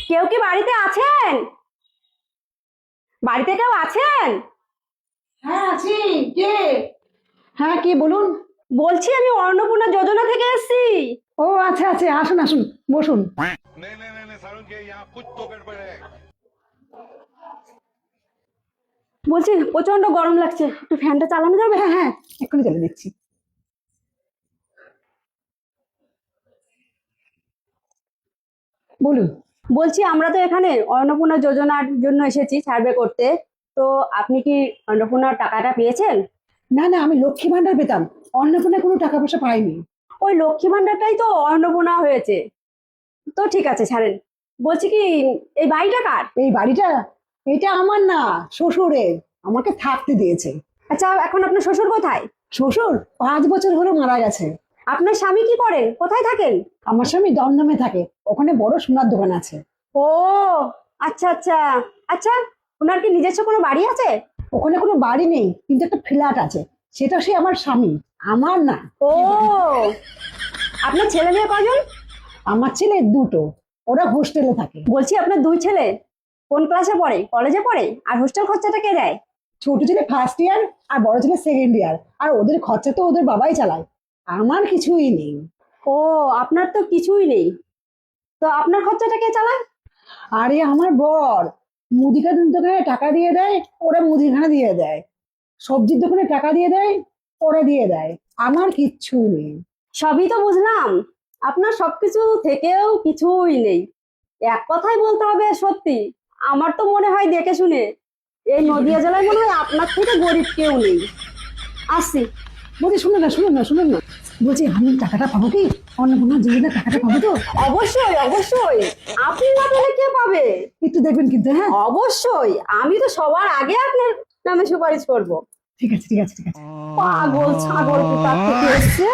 কেউ কি বাড়িতে আছেন? বাড়িতে কেউ আছেন? হ্যাঁ আছি। কে? হ্যাঁ কি বলুন। বলছি আমি অন্নপূর্ণা যোজনা থেকে এসেছি। ও আচ্ছা আচ্ছা, আসুন আসুন, বসুন। नहीं नहीं नहीं नहीं सारुण के यहाँ कुछ तो गड़बड़ है। বলছি প্রচন্ড গরম লাগছে, একটু ফ্যানটা চালানো যাবে? হ্যাঁ হ্যাঁ, এক্ষুনি চলে দিচ্ছি। বলুন। বলছি আমরা তো এখানে অন্নপূর্ণা যোজনার জন্য এসেছি সার্ভে করতে। তো আপনি কি অন্নপূর্ণার টাকাটা পেয়েছেন? না না, আমি লক্ষ্মী ভান্ডার পেতাম, অন্নপূর্ণা কোনো টাকা পয়সা পাইনি। ওই লক্ষ্মী ভান্ডারটাই তো অন্নপূর্ণা হয়েছে। তো ঠিক আছে ছাড়েন। বলছি কি এই বাড়িটা কার? এই বাড়িটা, এটা আমার না, শ্বশুরের, আমাকে থাকতে দিয়েছে। আচ্ছা এখন আপনার শ্বশুর কোথায়? শ্বশুর 5 বছর হলো মারা গেছে। আপনার স্বামী কি করেন, কোথায় থাকেন? আমার স্বামী দমদমে থাকে, ওখানে বড় সোনার দোকান আছে। ও আচ্ছা আচ্ছা। আচ্ছা ওনার কি নিজস্ব কোনো বাড়ি আছে? ওখানে কোনো বাড়ি নেই, কিন্তু একটা ফ্ল্যাট আছে, সেটা সে আমার স্বামী, আমার না। ও আপনার ছেলে মেয়ে কজন? আমার ছেলে দুটো, ওরা হোস্টেলে থাকে। বলছি আপনার দুই ছেলে কোন ক্লাসে পড়ে, কলেজে পড়ে? আর হোস্টেল খরচাটা কে দেয়? ছোট ছেলে ফার্স্ট ইয়ার আর বড় ছেলে সেকেন্ড ইয়ার, আর ওদের খরচা তো ওদের বাবাই চালায়, আমার কিছুই নেই। ও আপনার তো কিছুই নেই, তো আপনার খরচাটা কে চালায়? আরে আমার বর মুদিখানার দোকানে টাকা দিয়ে দেয়, ওরা মুদিখানা দিয়ে দেয়, সবজির দোকানে টাকা দিয়ে দেয়, ওরা দিয়ে দেয়, আমার কিচ্ছু নেই। সবই তো বুঝলাম, আপনার সবকিছু থেকেও কিছুই নেই। এক কথাই বলতে হবে সত্যি, আমার তো মনে হয় দেখে শুনে এই নদিয়া জেলায় মনে হয় আপনার থেকে গরিব কেউ নেই। আসছি। বলছি শুনুন না শুনুন না শুনুন না, বলছি আমি টাকাটা পাবো কি, অন্নপূর্ণা যোজনার টাকাটা পাবো তো? অবশ্যই অবশ্যই, আপনি না পেলে কে পাবে? একটু দেখবেন কিন্তু। হ্যাঁ অবশ্যই, আমি তো সবার আগে আপনার নামে সুপারিশ করব। ঠিক আছে ঠিক আছে ঠিক আছে। পাগল ছাগল কোথা থেকে এসছে।